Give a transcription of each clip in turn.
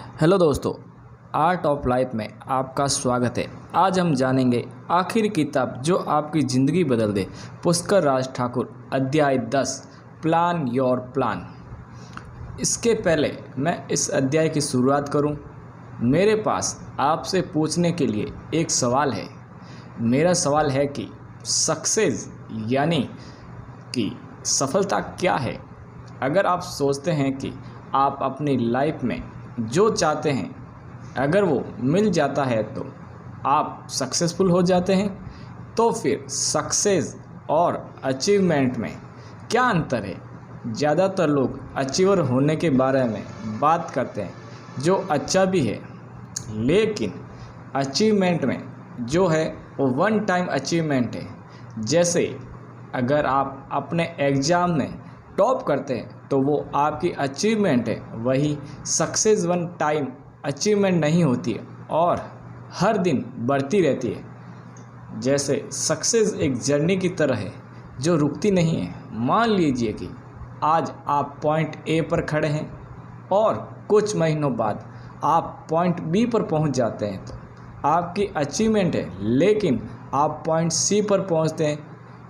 Hello दोस्तों, art of life में आपका स्वागत है। आज हम जानेंगे आखिरी किताब जो आपकी ज़िंदगी बदल दे, पुष्कर राज ठाकुर, अध्याय 10, प्लान योर प्लान। इसके पहले मैं इस अध्याय की शुरुआत करूं, मेरे पास आपसे पूछने के लिए एक सवाल है। मेरा सवाल है कि सक्सेस यानी कि सफलता क्या है। अगर आप सोचते हैं कि आप अपनी लाइफ में जो चाहते हैं अगर वो मिल जाता है तो आप सक्सेसफुल हो जाते हैं, तो फिर सक्सेस और अचीवमेंट में क्या अंतर है। ज़्यादातर लोग अचीवर होने के बारे में बात करते हैं, जो अच्छा भी है, लेकिन अचीवमेंट में जो है वो वन टाइम अचीवमेंट है। जैसे अगर आप अपने एग्ज़ाम में टॉप करते हैं तो वो आपकी अचीवमेंट है, वही सक्सेस वन टाइम अचीवमेंट नहीं होती है और हर दिन बढ़ती रहती है। जैसे सक्सेस एक जर्नी की तरह है जो रुकती नहीं है। मान लीजिए कि आज आप पॉइंट ए पर खड़े हैं और कुछ महीनों बाद आप पॉइंट बी पर पहुंच जाते हैं तो आपकी अचीवमेंट है, लेकिन आप पॉइंट सी पर पहुंचते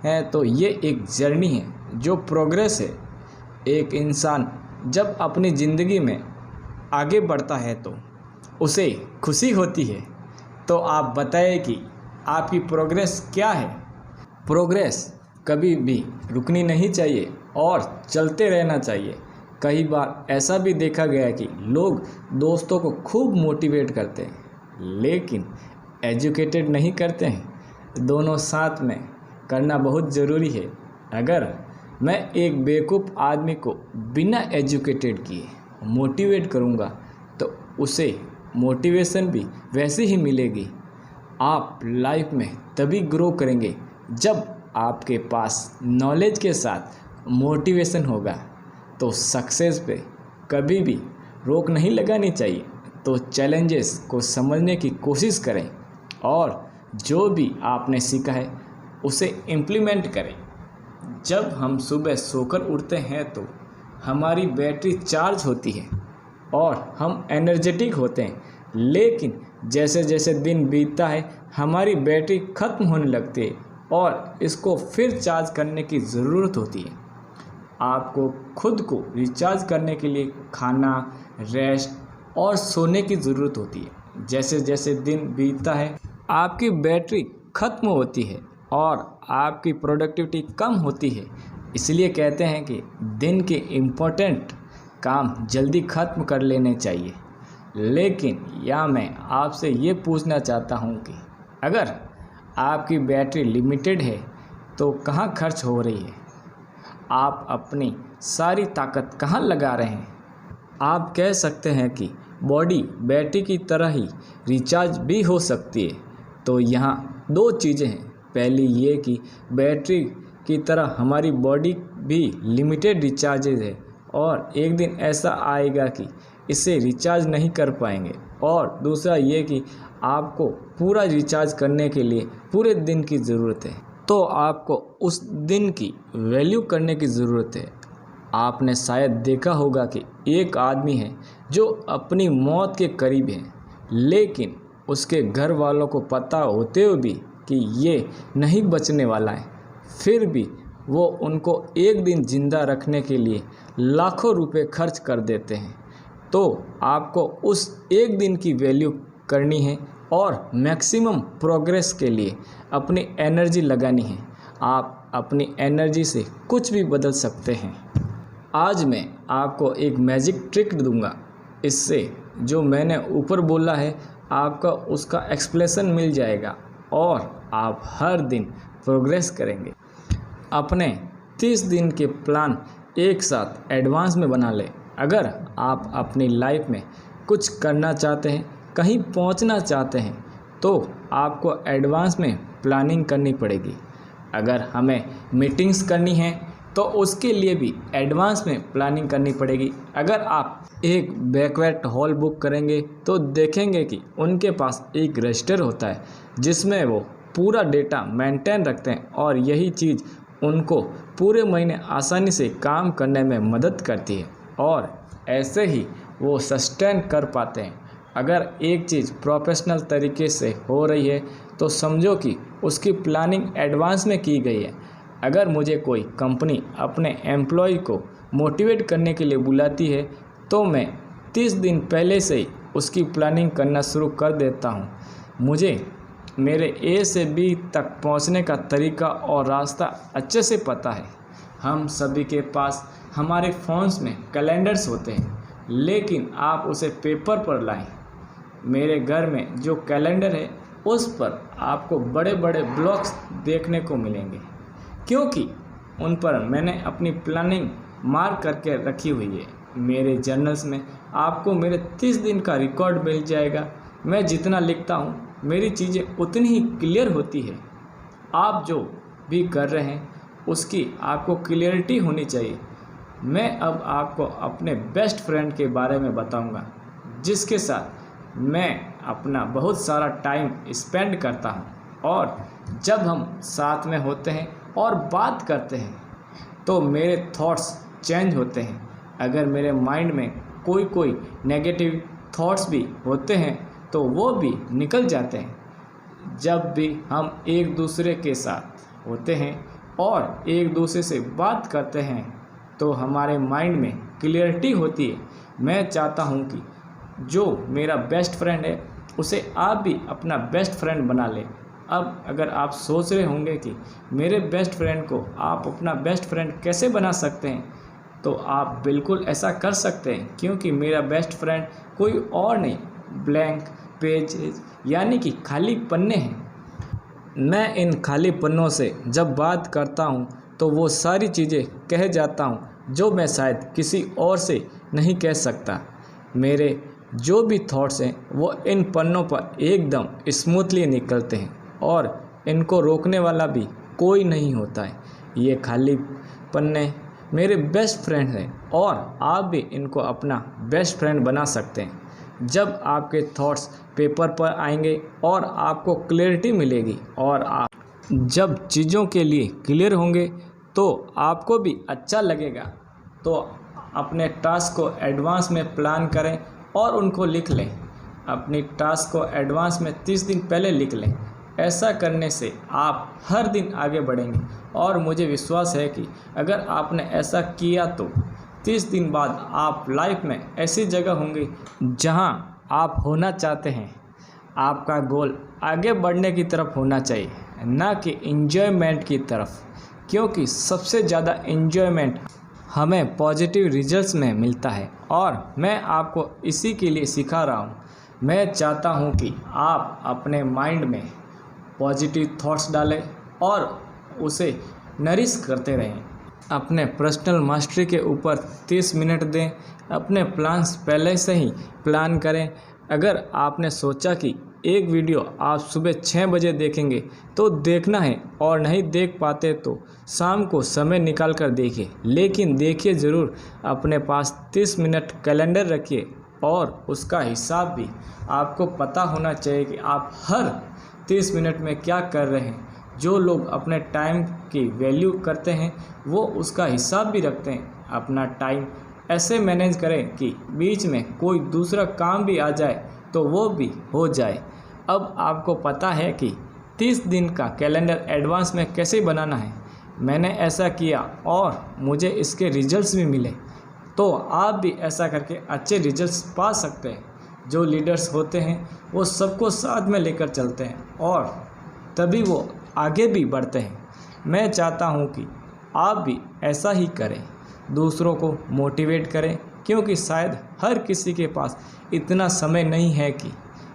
हैं तो ये एक जर्नी है जो प्रोग्रेस है। एक इंसान जब अपनी ज़िंदगी में आगे बढ़ता है तो उसे खुशी होती है। तो आप बताएं कि आपकी प्रोग्रेस क्या है। प्रोग्रेस कभी भी रुकनी नहीं चाहिए और चलते रहना चाहिए। कई बार ऐसा भी देखा गया है कि लोग दोस्तों को खूब मोटिवेट करते हैं लेकिन एजुकेटेड नहीं करते हैं। दोनों साथ में करना बहुत ज़रूरी है। अगर मैं एक बेवकूफ़ आदमी को बिना एजुकेटेड किए मोटिवेट करूँगा तो उसे मोटिवेशन भी वैसे ही मिलेगी। आप लाइफ में तभी ग्रो करेंगे जब आपके पास नॉलेज के साथ मोटिवेशन होगा। तो सक्सेस पे कभी भी रोक नहीं लगानी चाहिए। तो चैलेंजेस को समझने की कोशिश करें और जो भी आपने सीखा है उसे इम्प्लीमेंट करें। जब हम सुबह सोकर उठते हैं तो हमारी बैटरी चार्ज होती है और हम एनर्जेटिक होते हैं, लेकिन जैसे जैसे दिन बीतता है हमारी बैटरी ख़त्म होने लगती है और इसको फिर चार्ज करने की ज़रूरत होती है। आपको खुद को रिचार्ज करने के लिए खाना, रेस्ट और सोने की ज़रूरत होती है। जैसे जैसे दिन बीतता है आपकी बैटरी ख़त्म होती है और आपकी प्रोडक्टिविटी कम होती है। इसलिए कहते हैं कि दिन के इम्पोर्टेंट काम जल्दी ख़त्म कर लेने चाहिए। लेकिन या मैं आपसे ये पूछना चाहता हूँ कि अगर आपकी बैटरी लिमिटेड है तो कहाँ खर्च हो रही है? आप अपनी सारी ताकत कहाँ लगा रहे हैं? आप कह सकते हैं कि बॉडी बैटरी की तरह ही रिचार्ज भी हो सकती है। तो यहाँ दो चीज़ें हैं। पहली ये कि बैटरी की तरह हमारी बॉडी भी लिमिटेड रिचार्जेज है और एक दिन ऐसा आएगा कि इसे रिचार्ज नहीं कर पाएंगे। और दूसरा ये कि आपको पूरा रिचार्ज करने के लिए पूरे दिन की ज़रूरत है, तो आपको उस दिन की वैल्यू करने की ज़रूरत है। आपने शायद देखा होगा कि एक आदमी है जो अपनी मौत के करीब है, लेकिन उसके घर वालों को पता होते हुए भी कि ये नहीं बचने वाला है, फिर भी वो उनको एक दिन ज़िंदा रखने के लिए लाखों रुपए खर्च कर देते हैं। तो आपको उस एक दिन की वैल्यू करनी है और मैक्सिमम प्रोग्रेस के लिए अपनी एनर्जी लगानी है। आप अपनी एनर्जी से कुछ भी बदल सकते हैं। आज मैं आपको एक मैजिक ट्रिक दूंगा। इससे जो मैंने ऊपर बोला है आपका उसका एक्सप्लेनेशन मिल जाएगा और आप हर दिन प्रोग्रेस करेंगे। अपने 30 दिन के प्लान एक साथ एडवांस में बना लें। अगर आप अपनी लाइफ में कुछ करना चाहते हैं, कहीं पहुंचना चाहते हैं, तो आपको एडवांस में प्लानिंग करनी पड़ेगी। अगर हमें मीटिंग्स करनी है तो उसके लिए भी एडवांस में प्लानिंग करनी पड़ेगी। अगर आप एक बैंक्वेट हॉल बुक करेंगे तो देखेंगे कि उनके पास एक रजिस्टर होता है जिसमें वो पूरा डेटा मेंटेन रखते हैं और यही चीज़ उनको पूरे महीने आसानी से काम करने में मदद करती है। और ऐसे ही वो सस्टेन कर पाते हैं। अगर एक चीज़ प्रोफेशनल तरीके से हो रही है तो समझो कि उसकी प्लानिंग एडवांस में की गई है। अगर मुझे कोई कंपनी अपने एम्प्लॉय को मोटिवेट करने के लिए बुलाती है तो मैं 30 दिन पहले से ही उसकी प्लानिंग करना शुरू कर देता हूँ। मुझे मेरे ए से बी तक पहुँचने का तरीका और रास्ता अच्छे से पता है। हम सभी के पास हमारे फ़ोन्स में कैलेंडर्स होते हैं, लेकिन आप उसे पेपर पर लाएं। मेरे घर में जो कैलेंडर है उस पर आपको बड़े बड़े ब्लॉक्स देखने को मिलेंगे, क्योंकि उन पर मैंने अपनी प्लानिंग मार्क करके रखी हुई है। मेरे जर्नल्स में आपको मेरे 30 दिन का रिकॉर्ड मिल जाएगा। मैं जितना लिखता हूँ मेरी चीज़ें उतनी ही क्लियर होती है। आप जो भी कर रहे हैं उसकी आपको क्लियरिटी होनी चाहिए। मैं अब आपको अपने बेस्ट फ्रेंड के बारे में बताऊंगा, जिसके साथ मैं अपना बहुत सारा टाइम स्पेंड करता हूं। और जब हम साथ में होते हैं और बात करते हैं तो मेरे थॉट्स चेंज होते हैं। अगर मेरे माइंड में कोई नेगेटिव थॉट्स भी होते हैं तो वो भी निकल जाते हैं। जब भी हम एक दूसरे के साथ होते हैं और एक दूसरे से बात करते हैं तो हमारे माइंड में क्लियरिटी होती है। मैं चाहता हूं कि जो मेरा बेस्ट फ्रेंड है उसे आप भी अपना बेस्ट फ्रेंड बना लें। अब अगर आप सोच रहे होंगे कि मेरे बेस्ट फ्रेंड को आप अपना बेस्ट फ्रेंड कैसे बना सकते हैं, तो आप बिल्कुल ऐसा कर सकते हैं, क्योंकि मेरा बेस्ट फ्रेंड कोई और नहीं, ब्लैंक पेज यानी कि खाली पन्ने हैं। मैं इन खाली पन्नों से जब बात करता हूँ तो वो सारी चीज़ें कह जाता हूँ जो मैं शायद किसी और से नहीं कह सकता। मेरे जो भी थॉट्स हैं वो इन पन्नों पर एकदम स्मूथली निकलते हैं और इनको रोकने वाला भी कोई नहीं होता है। ये खाली पन्ने मेरे बेस्ट फ्रेंड हैं और आप भी इनको अपना बेस्ट फ्रेंड बना सकते हैं। जब आपके थॉट्स पेपर पर आएंगे और आपको क्लैरिटी मिलेगी और आप जब चीज़ों के लिए क्लियर होंगे तो आपको भी अच्छा लगेगा। तो अपने टास्क को एडवांस में प्लान करें और उनको लिख लें। अपनी टास्क को एडवांस में 30 दिन पहले लिख लें। ऐसा करने से आप हर दिन आगे बढ़ेंगे और मुझे विश्वास है कि अगर आपने ऐसा किया तो 30 दिन बाद आप लाइफ में ऐसी जगह होंगे जहां आप होना चाहते हैं। आपका गोल आगे बढ़ने की तरफ होना चाहिए, ना कि एंजॉयमेंट की तरफ, क्योंकि सबसे ज़्यादा एंजॉयमेंट हमें पॉजिटिव रिजल्ट्स में मिलता है और मैं आपको इसी के लिए सिखा रहा हूँ। मैं चाहता हूँ कि आप अपने माइंड में पॉजिटिव थॉट्स डालें और उसे नरिश करते रहें। अपने पर्सनल मास्टरी के ऊपर 30 मिनट दें। अपने प्लान्स पहले से ही प्लान करें। अगर आपने सोचा कि एक वीडियो आप सुबह 6 बजे देखेंगे तो देखना है और नहीं देख पाते तो शाम को समय निकाल कर देखिए, लेकिन देखिए ज़रूर। अपने पास 30 मिनट कैलेंडर रखिए और उसका हिसाब भी आपको पता होना चाहिए कि आप हर 30 मिनट में क्या कर रहे हैं। जो लोग अपने टाइम की वैल्यू करते हैं वो उसका हिसाब भी रखते हैं। अपना टाइम ऐसे मैनेज करें कि बीच में कोई दूसरा काम भी आ जाए तो वो भी हो जाए। अब आपको पता है कि 30 दिन का कैलेंडर एडवांस में कैसे बनाना है। मैंने ऐसा किया और मुझे इसके रिजल्ट्स भी मिले, तो आप भी ऐसा करके अच्छे रिजल्ट्स पा सकते हैं। जो लीडर्स होते हैं वो सबको साथ में लेकर चलते हैं और तभी वो आगे भी बढ़ते हैं। मैं चाहता हूँ कि आप भी ऐसा ही करें, दूसरों को मोटिवेट करें, क्योंकि शायद हर किसी के पास इतना समय नहीं है कि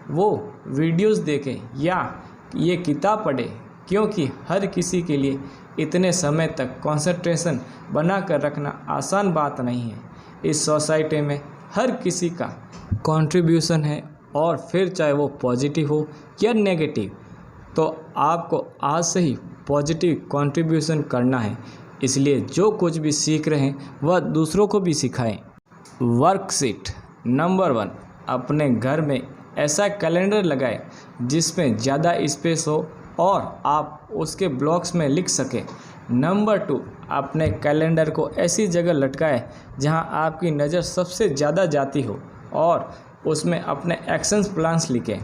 वो वीडियोस देखे या ये किताब पढ़े, क्योंकि हर किसी के लिए इतने समय तक कंसंट्रेशन बना कर रखना आसान बात नहीं है। इस सोसाइटी में हर किसी का कंट्रीब्यूशन है और फिर चाहे वो पॉजिटिव हो या नेगेटिव, तो आपको आज से ही पॉजिटिव कंट्रीब्यूशन करना है। इसलिए जो कुछ भी सीख रहे हैं वह दूसरों को भी सिखाएं। वर्कशीट नंबर 1, अपने घर में ऐसा कैलेंडर लगाएं जिसमें ज़्यादा स्पेस हो और आप उसके ब्लॉक्स में लिख सकें। नंबर 2, अपने कैलेंडर को ऐसी जगह लटकाएं जहां आपकी नज़र सबसे ज़्यादा जाती हो और उसमें अपने एक्शंस प्लान्स लिखें।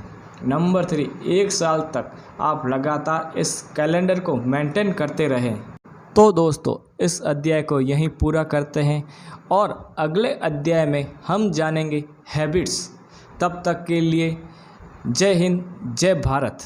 नंबर 3, 1 साल तक आप लगातार इस कैलेंडर को मेंटेन करते रहें। तो दोस्तों, इस अध्याय को यहीं पूरा करते हैं और अगले अध्याय में हम जानेंगे हैबिट्स। तब तक के लिए जय हिंद, जय भारत।